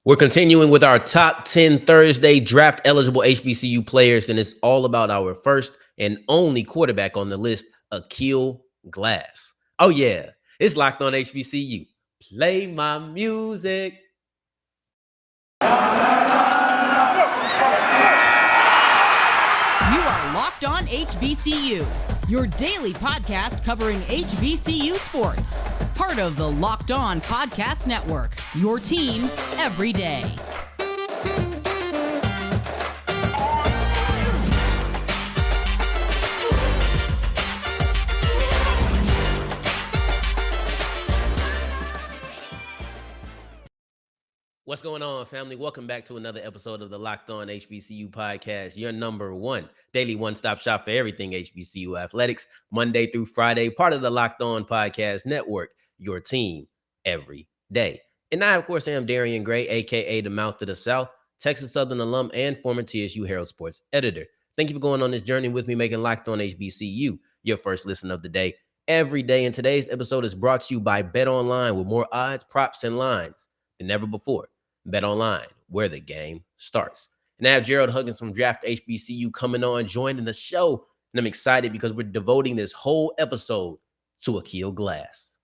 We're continuing with our top 10 Thursday draft eligible HBCU players, and it's all about our first and only quarterback on the list, Aqeel Glass. Oh, yeah, it's locked on HBCU. Play my music. You are Locked On HBCU, your daily podcast covering HBCU sports. Part of the Locked On Podcast Network, your team every day. What's going on, family? Welcome back to another episode of the Locked On HBCU podcast, your number one daily one-stop shop for everything HBCU athletics, Monday through Friday, part of the Locked On Podcast Network, your team every day. And I, of course, am Darian Gray, a.k.a. the Mouth of the South, Texas Southern alum and former TSU Herald Sports editor. Thank you for going on this journey with me, making Locked On HBCU your first listen of the day every day. And today's episode is brought to you by BetOnline with more odds, props, and lines than ever before. BetOnline, where the game starts. And I have Gerald Huggins from Draft HBCU coming on, joining the show. And I'm excited because we're devoting this whole episode to Aqeel Glass.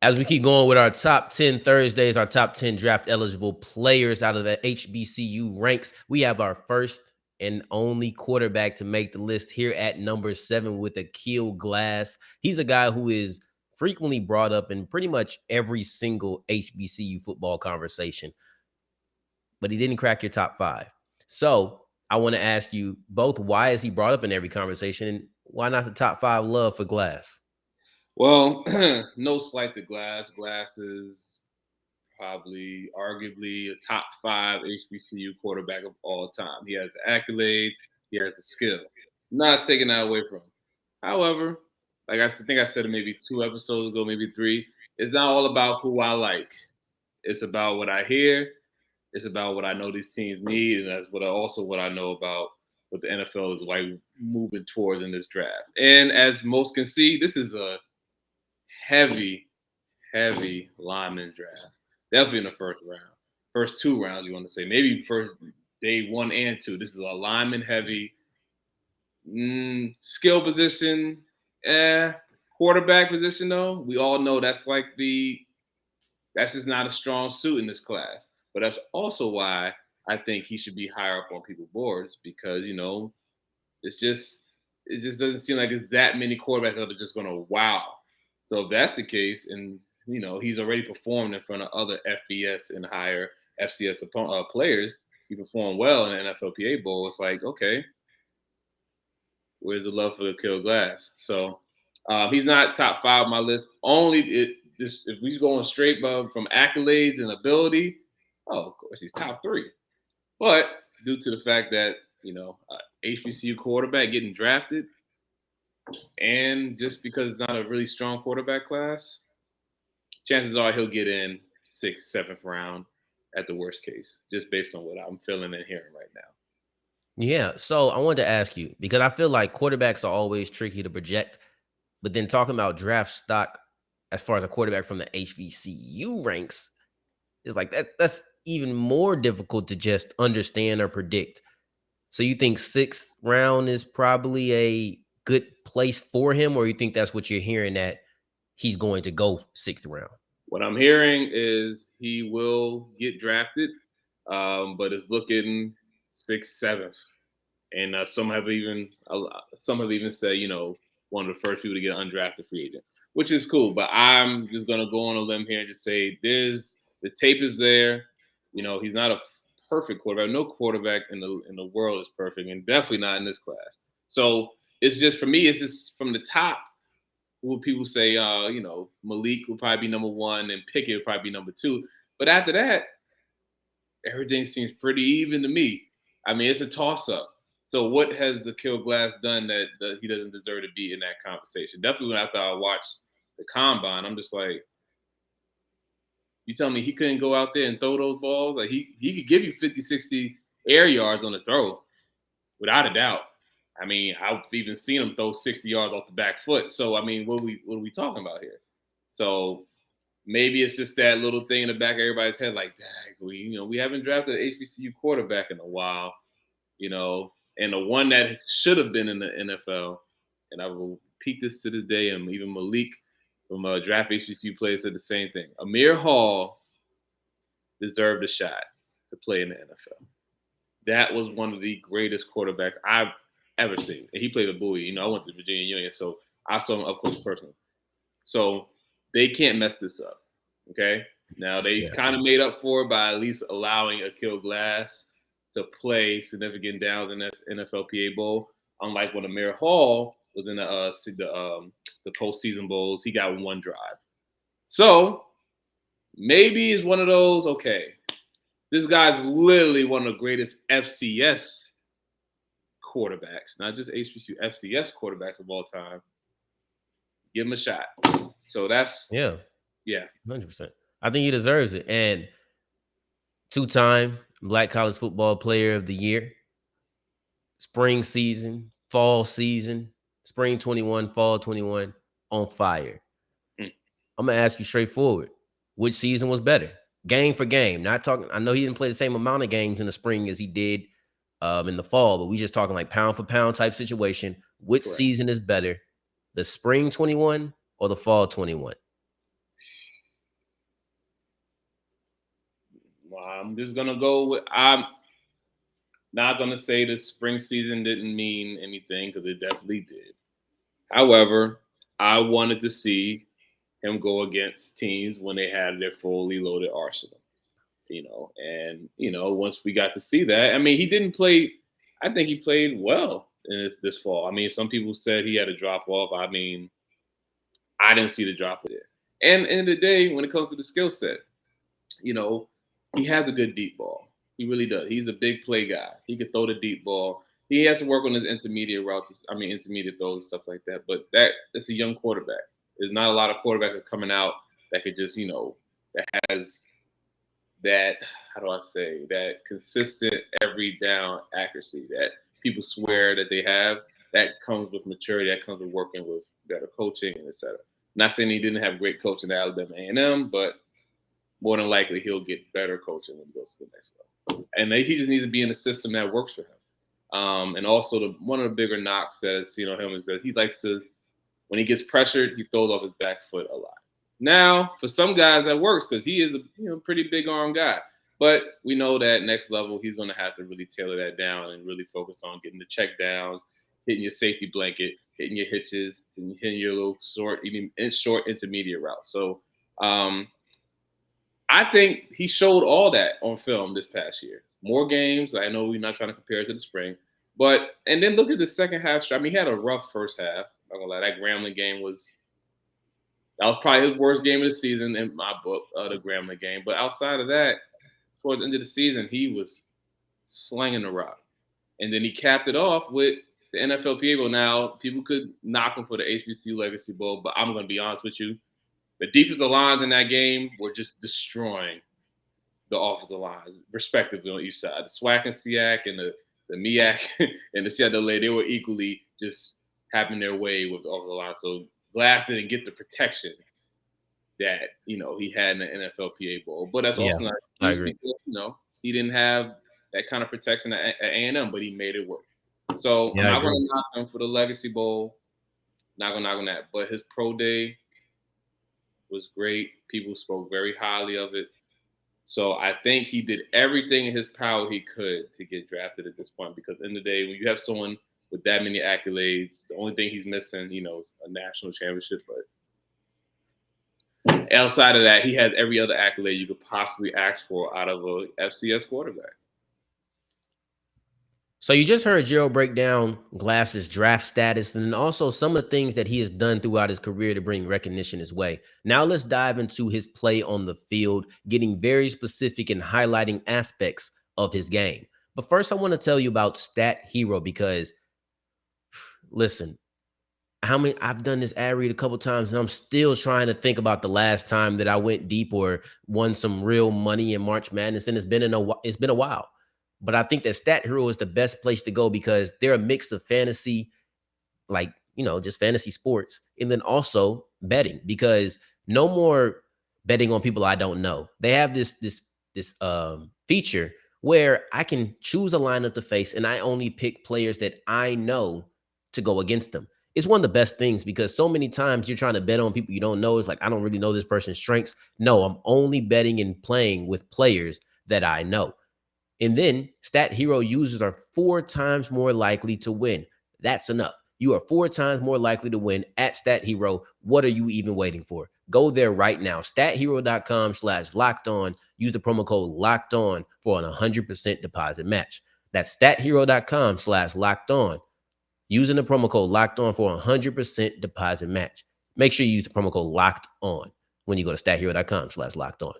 As we keep going with our top 10 Thursdays, our top 10 draft eligible players out of the HBCU ranks, we have our first and only quarterback to make the list here at number 7 with Aqeel Glass. He's a guy who is frequently brought up in pretty much every single HBCU football conversation, but he didn't crack your top 5. So I want to ask you both, why is he brought up in every conversation, and why not the top 5 love for Glass? Well, no slight to Glass. Glass is probably, arguably, a top 5 HBCU quarterback of all time. He has the accolades. He has the skill. Not taking that away from him. However, like I think I said it maybe 2 episodes ago, maybe 3, it's not all about who I like. It's about what I hear. It's about what I know these teams need, and that's what I know about what the NFL is like moving towards in this draft. And as most can see, this is a heavy lineman draft. Definitely in the first round. First 2 rounds, you want to say. Maybe first day 1 and 2. This is a lineman heavy. Skill position, quarterback position, though. We all know that's just not a strong suit in this class. But that's also why I think he should be higher up on people's boards, because, it just doesn't seem like it's that many quarterbacks that are just going to wow. So if that's the case, and he's already performed in front of other FBS and higher FCS players, he performed well in the NFLPA Bowl. It's like, okay, where's the love for Aqeel Glass? So he's not top 5 on my list. Only if we're going straight from accolades and ability, of course he's top 3. But due to the fact that HBCU quarterback getting drafted, and just because it's not a really strong quarterback class, chances are he'll get in 6th, 7th round at the worst case, just based on what I'm feeling and hearing right now. Yeah, so I wanted to ask you, because I feel like quarterbacks are always tricky to project, but then talking about draft stock as far as a quarterback from the HBCU ranks is like that's even more difficult to just understand or predict. So you think 6th round is probably a good place for him, or you think that's what you're hearing, that he's going to go 6th round? What I'm hearing is he will get drafted, but it's looking 6th, 7th, and some have even said one of the first people to get an undrafted free agent, which is cool. But I'm just gonna go on a limb here and just say the tape is there. He's not a perfect quarterback. No quarterback in the world is perfect, and definitely not in this class. So it's just, for me, it's just from the top. What people say, Malik will probably be number 1, and Pickett will probably be number 2. But after that, everything seems pretty even to me. I mean, it's a toss-up. So what has Aqeel Glass done that he doesn't deserve to be in that conversation? Definitely after I watched the combine, I'm just like, you tell me he couldn't go out there and throw those balls? Like, he could give you 50, 60 air yards on the throw, without a doubt. I mean, I've even seen him throw 60 yards off the back foot. So, I mean, what are we talking about here? So, maybe it's just that little thing in the back of everybody's head, like, dang, we haven't drafted an HBCU quarterback in a while, and the one that should have been in the NFL, and I will repeat this to this day, and even Malik from Draft HBCU players said the same thing. Amir Hall deserved a shot to play in the NFL. That was one of the greatest quarterbacks I've ever seen. And he played a Bowie. I went to Virginia Union, so I saw him up close personally. So they can't mess this up. Okay? Now, they kind of made up for it by at least allowing Aqeel Glass to play significant downs in the NFLPA Bowl. Unlike when Amir Hall was in the postseason bowls, he got one drive. So maybe it's one of those, okay, this guy's literally one of the greatest FCS quarterbacks, not just HBCU, FCS quarterbacks of all time. Give him a shot. So that's 100%. I think he deserves it. And 2-time Black College Football Player of the Year, spring season, fall season, spring 21, fall 21, on fire. I'm gonna ask you straightforward: which season was better? Game for game, not talking. I know he didn't play the same amount of games in the spring as he did in the fall, but we just talking like pound for pound type situation. Which season is better, the spring 21 or the fall 21? I'm just gonna go with. I'm not gonna say the spring season didn't mean anything, because it definitely did. However, I wanted to see him go against teams when they had their fully loaded arsenal, and once we got to see that, I mean, he didn't play. I think he played well in this fall. I mean, some people said he had a drop off. I mean, I didn't see the drop there. And in the day, when it comes to the skill set, he has a good deep ball. He really does. He's a big play guy. He can throw the deep ball. He has to work on his intermediate routes. I mean, intermediate throws and stuff like that. But that's a young quarterback. There's not a lot of quarterbacks that are coming out that could just, that has that, how do I say, that consistent every down accuracy that people swear that they have. That comes with maturity. That comes with working with better coaching and et cetera. Not saying he didn't have great coaching at Alabama A&M, but more than likely he'll get better coaching when he goes to the next level. And he just needs to be in a system that works for him. And also one of the bigger knocks that him is that he likes to, when he gets pressured, he throws off his back foot a lot. Now, for some guys that works, because he is a pretty big arm guy. But we know that next level he's going to have to really tailor that down and really focus on getting the check downs, hitting your safety blanket, hitting your hitches, and hitting your little short intermediate route. So I think he showed all that on film this past year. More games. I know we're not trying to compare it to the spring. And then look at the second half. I mean, he had a rough first half. I'm not gonna lie, that Grambling game was probably his worst game of the season in my book, the Grambling game. But outside of that, towards the end of the season, he was slinging the rock. And then he capped it off with the NFLPA Bowl. Now, people could knock him for the HBCU Legacy Bowl, but I'm going to be honest with you. The defensive lines in that game were just destroying the offensive lines, respectively, on each side. The SWAC and SEAC and the MEAC and the CIAA, they were equally just having their way with the offensive line. So Glass didn't get the protection that, he had in the NFLPA Bowl. But that's also not – I agree. He didn't have that kind of protection at A&M, but he made it work. So I'm not going to knock him for the Legacy Bowl. Not going to knock on that. But his pro day was great. People spoke very highly of it. So I think he did everything in his power he could to get drafted at this point, because in the day, when you have someone with that many accolades, the only thing he's missing, is a national championship. But outside of that, he has every other accolade you could possibly ask for out of a FCS quarterback. So you just heard Gerald break down Glass's draft status and also some of the things that he has done throughout his career to bring recognition his way. Now let's dive into his play on the field, getting very specific and highlighting aspects of his game. But first, I want to tell you about StatHero, because, listen, I've done this ad read a couple times, and I'm still trying to think about the last time that I went deep or won some real money in March Madness, and it's been a while. But I think that StatHero is the best place to go, because they're a mix of fantasy, just fantasy sports, and then also betting, because no more betting on people I don't know. They have this feature where I can choose a lineup to face, and I only pick players that I know to go against them. It's one of the best things because so many times you're trying to bet on people you don't know. It's like, I don't really know this person's strengths. No, I'm only betting and playing with players that I know. And then StatHero users are 4 times more likely to win. That's enough. You are 4 times more likely to win at StatHero. What are you even waiting for? Go there right now. StatHero.com/locked on. Use the promo code locked on for an 100% deposit match. That's StatHero.com/locked on. Using the promo code locked on for a 100% deposit match. Make sure you use the promo code locked on when you go to StatHero.com/locked on.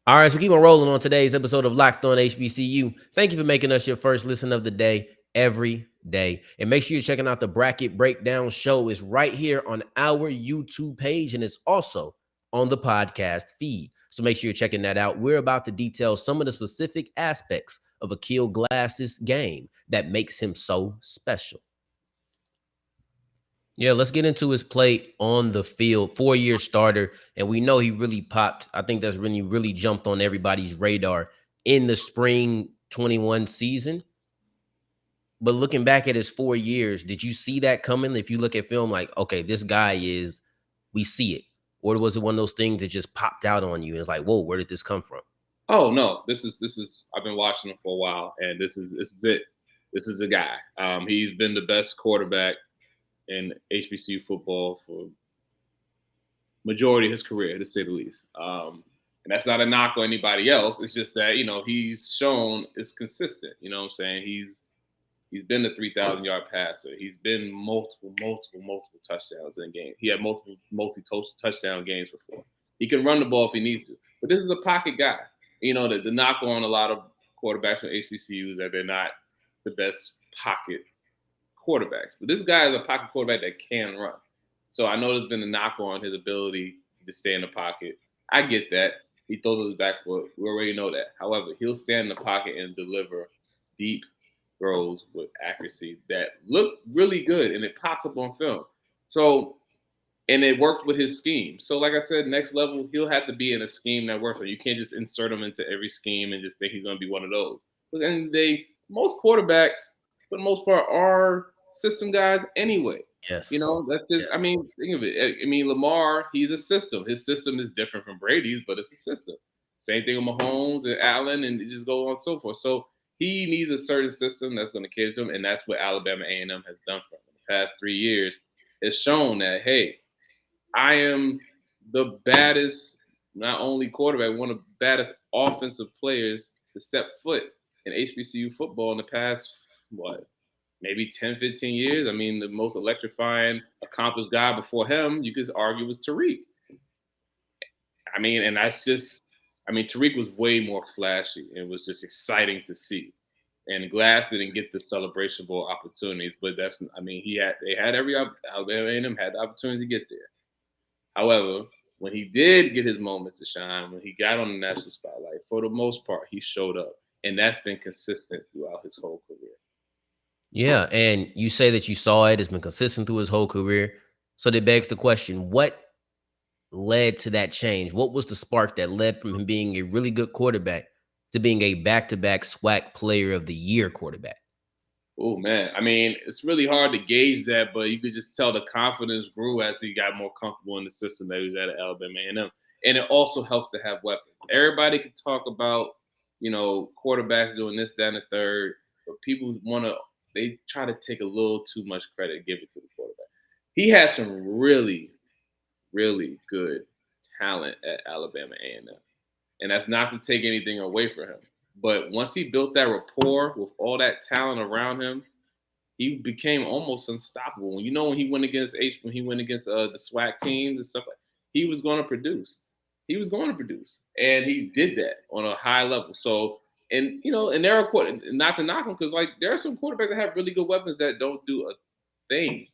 All right, so keep on rolling on today's episode of Locked On HBCU. Thank you for making us your first listen of the day every day. And make sure you're checking out the Bracket Breakdown show. It's right here on our YouTube page, and it's also on the podcast feed. So make sure you're checking that out. We're about to detail some of the specific aspects of Aqeel Glass's game that makes him so special. Yeah, let's get into his play on the field. 4-year starter, and we know he really popped. I think that's when he really jumped on everybody's radar in the spring 21 season. But looking back at his 4 years, did you see that coming? If you look at film, like, okay, this guy is, we see it. Or was it one of those things that just popped out on you and it's like, whoa, where did this come from? Oh no, this is. I've been watching him for a while, and this is it. This is the guy. He's been the best quarterback in HBCU football for majority of his career, to say the least. And that's not a knock on anybody else. It's just that, he's shown it's consistent. You know what I'm saying? He's been the 3,000-yard passer. He's been multiple touchdowns in a game. He had multi-touchdown games before. He can run the ball if he needs to. But this is a pocket guy. The knock on a lot of quarterbacks from HBCUs that they're not the best pocket quarterbacks. But this guy is a pocket quarterback that can run. So I know there's been a knock on his ability to stay in the pocket. I get that. He throws his back foot. We already know that. However, he'll stand in the pocket and deliver deep throws with accuracy that look really good, and it pops up on film. So, and it worked with his scheme. So, like I said, next level, he'll have to be in a scheme that works. So you can't just insert him into every scheme and just think he's going to be one of those. But at the end of the day, most quarterbacks, for the most part, are system guys anyway. Yes. That's just, yes. Think of it. Lamar, he's a system. His system is different from Brady's, but it's a system. Same thing with Mahomes and Allen, and it just go on and so forth. So he needs a certain system that's going to cater to him, and that's what Alabama A&M has done for him. In the past 3 years, it's shown that, hey, I am the baddest, not only quarterback, one of the baddest offensive players to step foot in HBCU football in the past, maybe 10, 15 years. The most electrifying, accomplished guy before him, you could argue, was Tariq. And that's just, Tariq was way more flashy and was just exciting to see. And Glass didn't get the celebration ball opportunities, but they had Alabama A&M had the opportunity to get there. However, when he did get his moments to shine, when he got on the national spotlight, for the most part, he showed up. And that's been consistent throughout his whole career. Yeah, and you say that you saw it. It's been consistent through his whole career. So that begs the question, what led to that change? What was the spark that led from him being a really good quarterback to being a back-to-back SWAC Player of the Year quarterback? Oh, man. It's really hard to gauge that, but you could just tell the confidence grew as he got more comfortable in the system that he was at Alabama A&M. And it also helps to have weapons. Everybody can talk about, quarterbacks doing this, that, and the third, but people they try to take a little too much credit and give it to the quarterback. He has some really, really good talent at Alabama A&M. And that's not to take anything away from him. But once he built that rapport with all that talent around him, he became almost unstoppable. When he went against the SWAC teams and stuff, he was going to produce. He was going to produce, and he did that on a high level. So, and there are not to knock him, because there are some quarterbacks that have really good weapons that don't do a thing.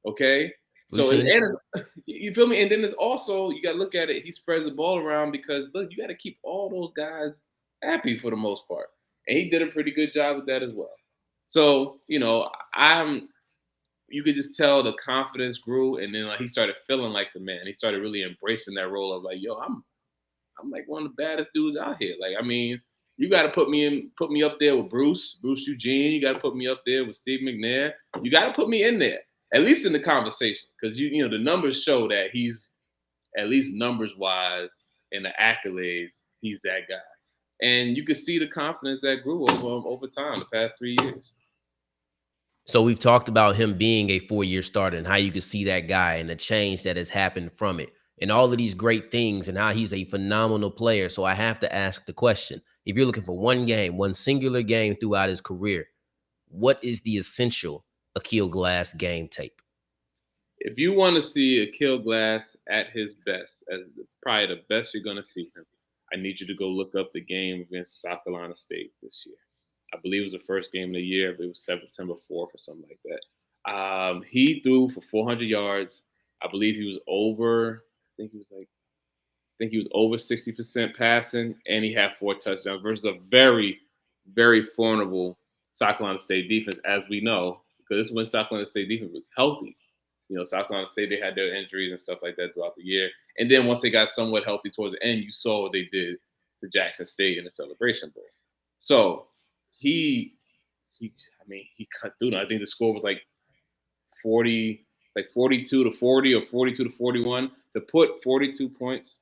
Okay, so you feel me? And then it's also, you got to look at it. He spreads the ball around because look, you got to keep all those guys happy for the most part, and he did a pretty good job with that as well. So you could just tell the confidence grew, and then like he started feeling like the man. He started really embracing that role of like, yo, I'm like one of the baddest dudes out here. Like, I mean, you got to put me up there with Bruce Eugene. You got to put me up there with Steve McNair. You got to put me in there, at least in the conversation, because you know the numbers show that he's, at least numbers wise, in the accolades, he's that guy. And you could see the confidence that grew over time, the past 3 years. So we've talked about him being a 4-year starter and how you can see that guy and the change that has happened from it and all of these great things and how he's a phenomenal player. So I have to ask the question, if you're looking for one game, one singular game throughout his career, what is the essential Aqeel Glass game tape? If you want to see Aqeel Glass at his best, as probably the best you're going to see him, I need you to go look up the game against South Carolina State this year. I believe it was the first game of the year. I believe it was September 4th or something like that. He threw for 400 yards. I believe he was over. I think he was over 60% passing, and he had 4 touchdowns versus a very, very formidable South Carolina State defense, as we know, because this is when South Carolina State defense was healthy. You know, South Carolina State, they had their injuries and stuff like that throughout the year. And then once they got somewhat healthy towards the end, you saw what they did to Jackson State in the Celebration Bowl. So he cut through them. I think the score was like 42 to 40 or 42 to 41 to put 42 points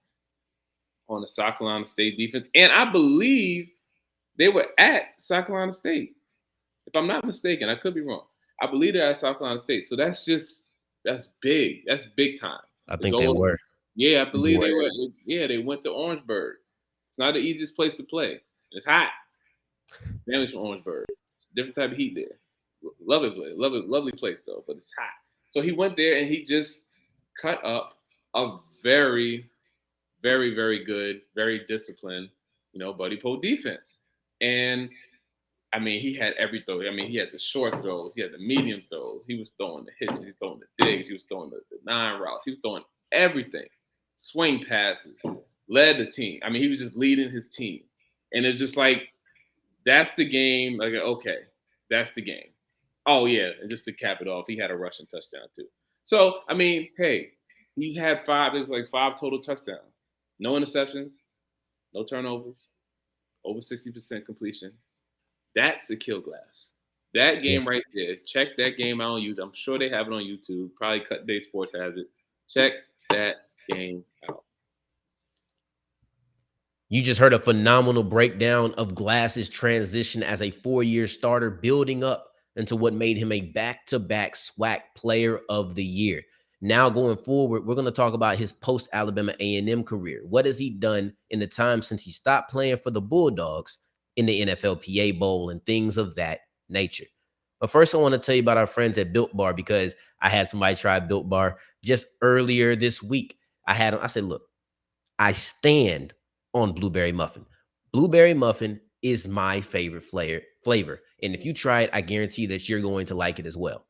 on the South Carolina State defense. And I believe they were at South Carolina State. If I'm not mistaken, I could be wrong. I believe they're at South Carolina State. So that's big. That's big time. I think they were. Yeah, I believe they were. Yeah, they went to Orangeburg. It's not the easiest place to play. It's hot. Family's from Orangeburg. It's a different type of heat there. Lovely place. Lovely place though, but it's hot. So he went there and he just cut up a very, very, very good, very disciplined, Buddy Poe defense. And I mean, he had every throw. I mean, he had the short throws, he had the medium throws, he was throwing the hits, he was throwing the digs, he was throwing the 9 routes, he was throwing everything. Swing passes, led the team. I mean, he was just leading his team. And it's just like, that's the game. Like, okay, that's the game. Oh, yeah, and just to cap it off, he had a rushing touchdown too. So, I mean, hey, he had 5 total touchdowns. No interceptions, no turnovers, over 60% completion. That's Aqeel Glass. That game right there. Check that game out on YouTube. I'm sure they have it on YouTube. Probably Cut Day Sports has it. Check that game out. You just heard a phenomenal breakdown of Glass's transition as a 4-year starter, building up into what made him a back-to-back SWAC Player of the Year. Now going forward, we're going to talk about his post-Alabama A&M career. What has he done in the time since he stopped playing for the Bulldogs in the NFLPA Bowl and things of that nature? But first, I want to tell you about our friends at Built Bar, because I had somebody try Built Bar just earlier this week. I said, look, I stand on blueberry muffin. Blueberry muffin is my favorite flavor. And if you try it, I guarantee that you're going to like it as well.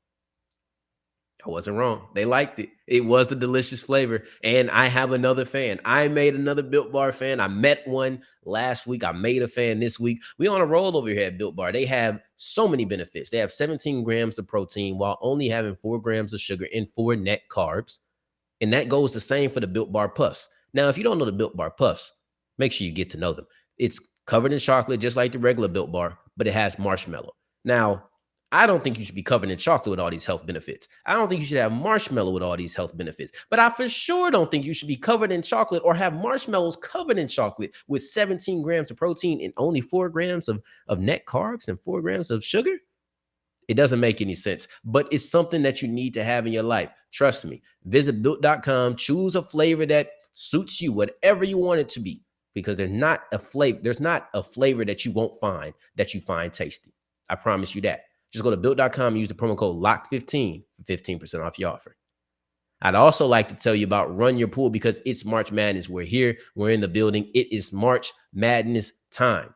I wasn't wrong. They liked it. It was the delicious flavor. And I have another fan. I made another Built Bar fan. I met one last week. I made a fan this week. We on a roll over here at Built Bar. They have so many benefits. They have 17 grams of protein while only having 4 grams of sugar and 4 net carbs. And that goes the same for the Built Bar Puffs. Now, if you don't know the Built Bar Puffs, make sure you get to know them. It's covered in chocolate, just like the regular Built Bar, but it has marshmallow. Now, I don't think you should be covered in chocolate with all these health benefits. I don't think you should have marshmallow with all these health benefits. But I for sure don't think you should be covered in chocolate or have marshmallows covered in chocolate with 17 grams of protein and only 4 grams of net carbs and 4 grams of sugar. It doesn't make any sense, but it's something that you need to have in your life. Trust me. Visit built.com, choose a flavor that suits you, whatever you want it to be, because there's not a flavor that you won't find that you find tasty. I promise you that. Just go to built.com and use the promo code LOCKED15 for 15% off your offer. I'd also like to tell you about Run Your Pool, because it's March Madness. We're here. We're in the building. It is March Madness time.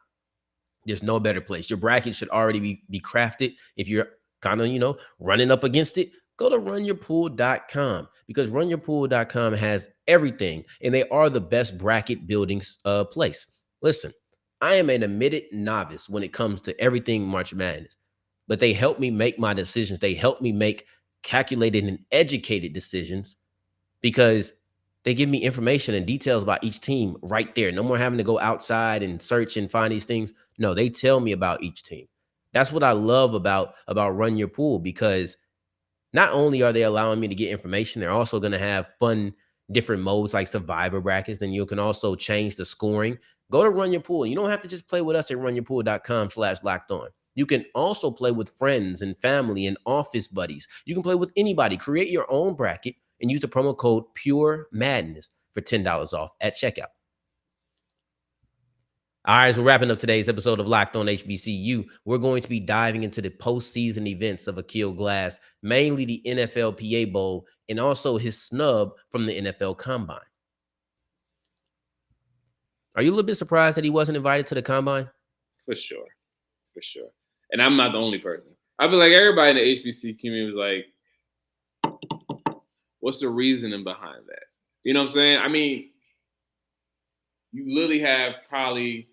There's no better place. Your bracket should already be crafted. If you're kind of, running up against it, go to runyourpool.com, because runyourpool.com has everything, and they are the best bracket building place. Listen, I am an admitted novice when it comes to everything March Madness, but they help me make my decisions. They help me make calculated and educated decisions because they give me information and details about each team right there. No more having to go outside and search and find these things. No, they tell me about each team. That's what I love about Run Your Pool, because not only are they allowing me to get information, they're also going to have fun, different modes like survivor brackets. Then you can also change the scoring. Go to Run Your Pool. You don't have to just play with us at runyourpool.com/locked on. You can also play with friends and family and office buddies. You can play with anybody. Create your own bracket and use the promo code PUREMADNESS for $10 off at checkout. All right, so wrapping up today's episode of Locked On HBCU, we're going to be diving into the postseason events of Aqeel Glass, mainly the NFL Bowl, and also his snub from the NFL Combine. Are you a little bit surprised that he wasn't invited to the Combine? For sure. And I'm not the only person. I feel like everybody in the HBCU community was like, what's the reasoning behind that? You know what I'm saying? I mean, you literally have probably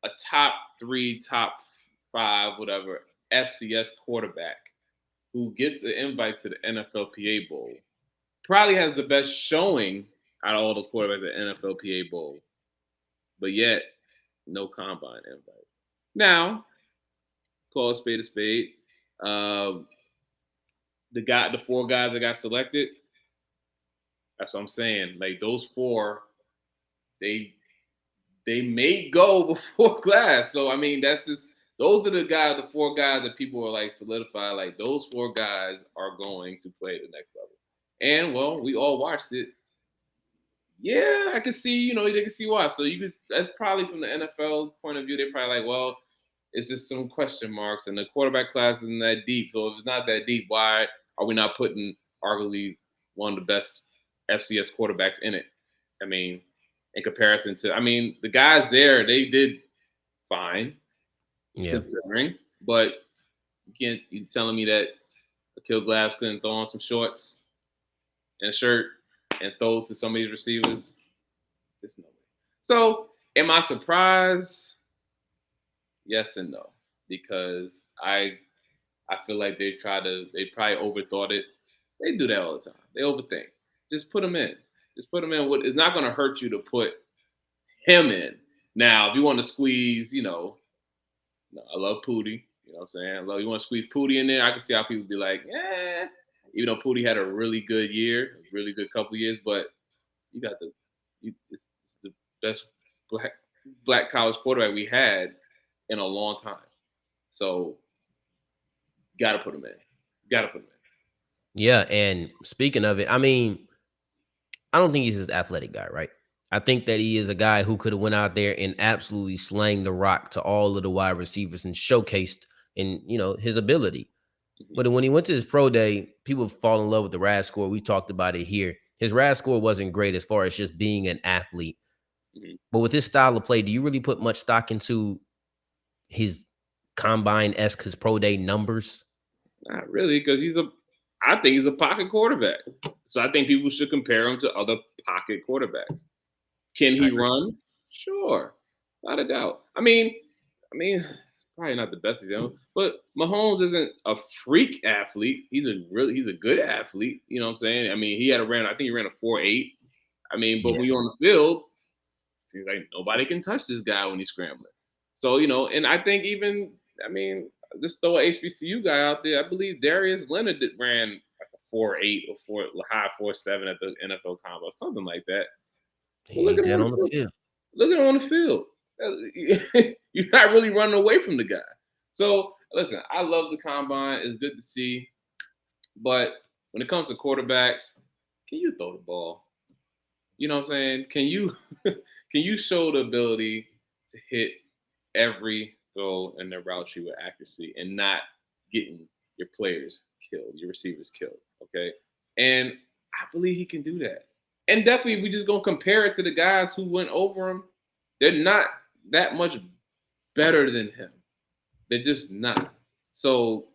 a top 3, top 5, whatever, FCS quarterback who gets an invite to the NFLPA Bowl. Probably has the best showing out of all the quarterbacks at the NFLPA Bowl. But yet, no combine invite. Now, call a spade a spade. The 4 guys that got selected, that's what I'm saying. Like, those 4, they may go before Glass. So, I mean, that's just, those are the 4 guys that people are like solidified. Like, those 4 guys are going to play at the next level. And, well, we all watched it. Yeah, I can see, they can see why. So that's probably from the NFL's point of view. They're probably like, well, it's just some question marks, and the quarterback class isn't that deep. So if it's not that deep, why are we not putting arguably one of the best FCS quarterbacks in it? I mean, in comparison to, the guys there, they did fine, considering. But you telling me that Aqeel Glass couldn't throw on some shorts and a shirt and throw to some of these receivers? There's no way. So, am I surprised? Yes and no, because I feel like they probably overthought it. They do that all the time. They overthink. Just put them in. It's not going to hurt you to put him in. Now, if you want to squeeze, I love Pootie. You know what I'm saying? You want to squeeze Pootie in there, I can see how people be like, even though Pootie had a really good year, a really good couple years, but it's the best black college quarterback we had in a long time. So, got to put him in. Yeah, and speaking of it, I don't think he's this athletic guy, right? I think that he is a guy who could have went out there and absolutely slang the rock to all of the wide receivers and showcased his ability. But when he went to his pro day, people fall in love with the RAS score. We talked about it here. His RAS score wasn't great as far as just being an athlete. But with his style of play, do you really put much stock into his combine-esque, his pro day numbers? Not really, because I think he's a pocket quarterback. So I think people should compare him to other pocket quarterbacks. Can he run? Sure. Without a doubt. I mean, it's probably not the best example, but Mahomes isn't a freak athlete. He's a good athlete. You know what I'm saying? I mean, I think he ran a 4.8. But when you're on the field, he's like, nobody can touch this guy when he's scrambling. So, and I think just throw an HBCU guy out there. I believe Darius Leonard ran like a 4.8 or high 4.7 at the NFL Combo, something like that. Look at him on the field. Look at him on the field. You're not really running away from the guy. So, listen, I love the combine. It's good to see. But when it comes to quarterbacks, can you throw the ball? You know what I'm saying? Can you show the ability to hit every throw in the route tree with accuracy and not getting your players killed, your receivers killed, okay? And I believe he can do that. And definitely, we just going to compare it to the guys who went over him. They're not that much better than him. They're just not. So,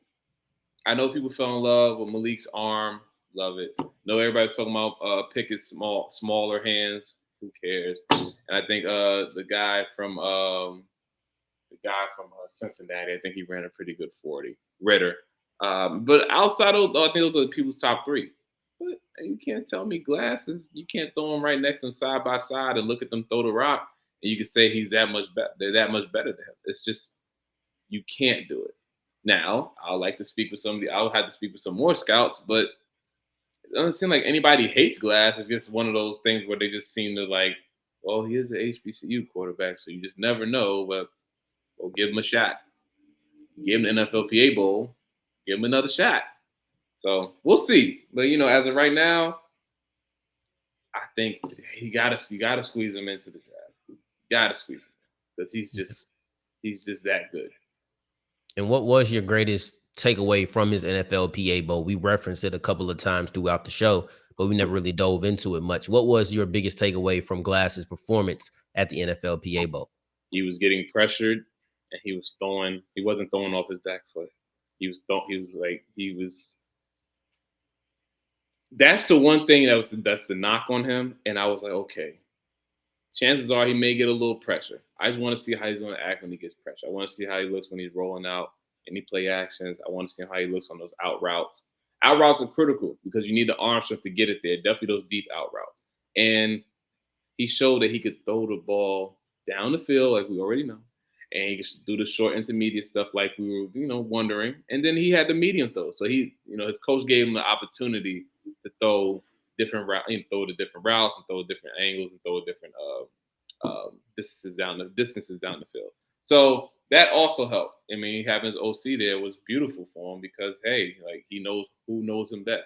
I know people fell in love with Malik's arm. Love it. Know everybody's talking about Pickett's smaller hands. Who cares? And I think the guy from Cincinnati, I think he ran a pretty good 40. Ritter. But outside of those, I think those are the people's top three. But you can't tell me Glasses. You can't throw them right next to him side by side and look at them throw the rock, and you can say he's that much better. They're that much better than him. It's just you can't do it. Now, I'll like to speak with somebody. I'll have to speak with some more scouts, but it doesn't seem like anybody hates Glass. It's just one of those things where they just seem to like, well, he is an HBCU quarterback, so you just never know. But we'll give him a shot. Give him the NFLPA Bowl. Give him another shot. So we'll see. But as of right now, I think you gotta squeeze him into the draft. You gotta squeeze him because he's just that good. And what was your greatest takeaway from his NFLPA Bowl? We referenced it a couple of times throughout the show, but we never really dove into it much. What was your biggest takeaway from Glass's performance at the NFLPA Bowl? He was getting pressured, and he wasn't throwing off his back foot. That's the one thing that's the knock on him. And I was like, okay, chances are he may get a little pressure. I just want to see how he's going to act when he gets pressure. I want to see how he looks when he's rolling out any play actions. I want to see how he looks on those out routes. Out routes are critical because you need the arm strength to get it there. Definitely those deep out routes. And he showed that he could throw the ball down the field like we already know. And he could do the short intermediate stuff like we were, wondering. And then he had the medium throw. So his coach gave him the opportunity to throw different routes, throw the different routes and throw different angles and throw different distances down the field. So that also helped. I mean, having his OC there was beautiful for him because he knows who knows him best.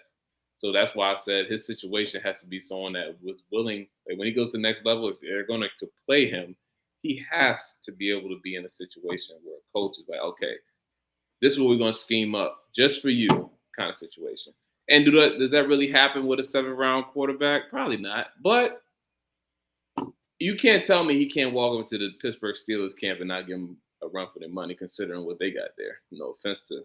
So that's why I said his situation has to be someone that was willing. Like when he goes to the next level, if they're going to play him, he has to be able to be in a situation where a coach is like, okay, this is what we're going to scheme up just for you kind of situation. And does that really happen with a 7th-round quarterback? Probably not. But you can't tell me he can't walk over to the Pittsburgh Steelers camp and not give them a run for their money considering what they got there. No offense to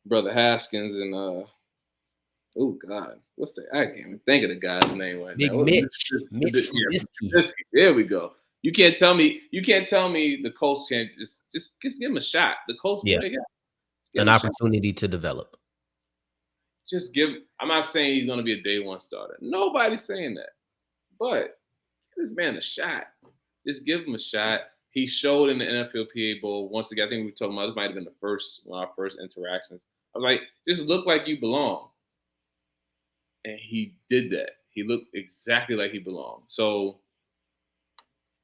Brother Haskins and oh God, what's that? I can't even think of the guy's name right Big now. Mitch. There we go. You can't tell me the Colts can't just give him a shot. The Colts, yeah, an opportunity to develop. I'm not saying he's going to be a day one starter. Nobody's saying that. But give this man a shot. Just give him a shot. He showed in the NFLPA Bowl once again. I think we were talking about this might have been one of our first interactions. I was like, just look like you belong. And he did that. He looked exactly like he belonged. So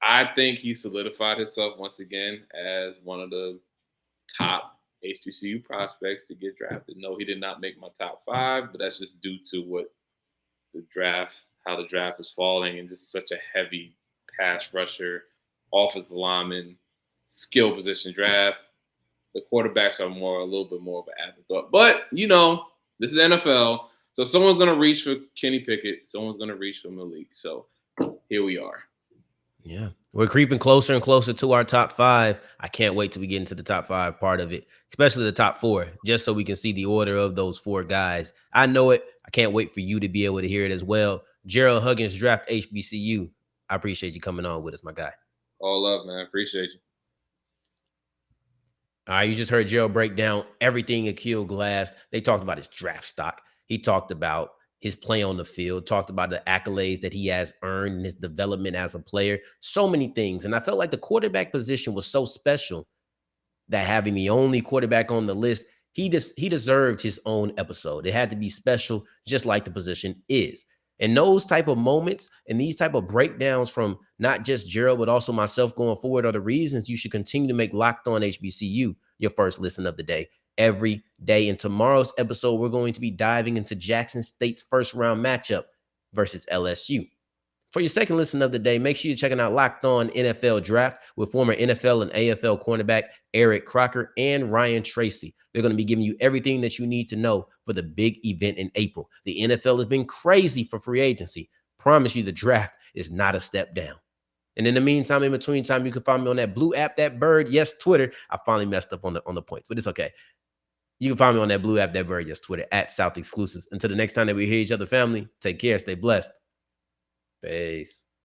I think he solidified himself once again as one of the top HBCU prospects to get drafted. No, he did not make my top 5, but that's just due to how the draft is falling and just such a heavy pass rusher, offensive lineman, skill position draft. The quarterbacks are a little bit more of an afterthought. But, this is the NFL. So someone's going to reach for Kenny Pickett. Someone's going to reach for Malik. So here we are. Yeah, we're creeping closer and closer to our top 5. I can't wait till we get into the top 5 part of it, especially the top 4, just so we can see the order of those 4 guys. I know it. I can't wait for you to be able to hear it as well. Gerald Huggins, Draft HBCU. I appreciate you coming on with us, my guy. All love, man. Appreciate you. All right, you just heard Gerald break down everything Aqeel Glass. They talked about his draft stock. He talked about his play on the field, talked about the accolades that he has earned and his development as a player, so many things. And I felt like the quarterback position was so special that having the only quarterback on the list, he deserved his own episode. It had to be special, just like the position is. And those type of moments and these type of breakdowns from not just Gerald, but also myself going forward are the reasons you should continue to make Locked On HBCU your first listen of the day. Every day. In tomorrow's episode, we're going to be diving into Jackson State's first-round matchup versus LSU. For your second listen of the day, make sure you're checking out Locked On NFL Draft with former NFL and AFL cornerback Eric Crocker and Ryan Tracy. They're going to be giving you everything that you need to know for the big event in April. The NFL has been crazy for free agency. Promise you the draft is not a step down. And in the meantime, in between time, you can find me on that blue app, that bird. Yes, Twitter. I finally messed up on the points, but it's okay. You can find me on that blue app, that bird, yes, Twitter, at South Exclusives. Until the next time that we hear each other, family, take care, stay blessed. Peace.